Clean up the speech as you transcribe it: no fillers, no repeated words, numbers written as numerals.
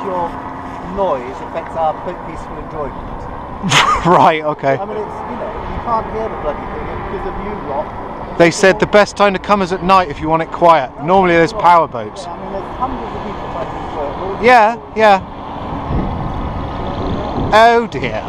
your noise affects our peaceful enjoyment. Right, okay. I mean, it's, you know, you can't hear the bloody thing because of you lot. They said the best time to come is at night if you want it quiet. Normally there's power boats. Yeah, I mean, there's hundreds of people trying to enjoy it. Yeah, yeah. Oh dear.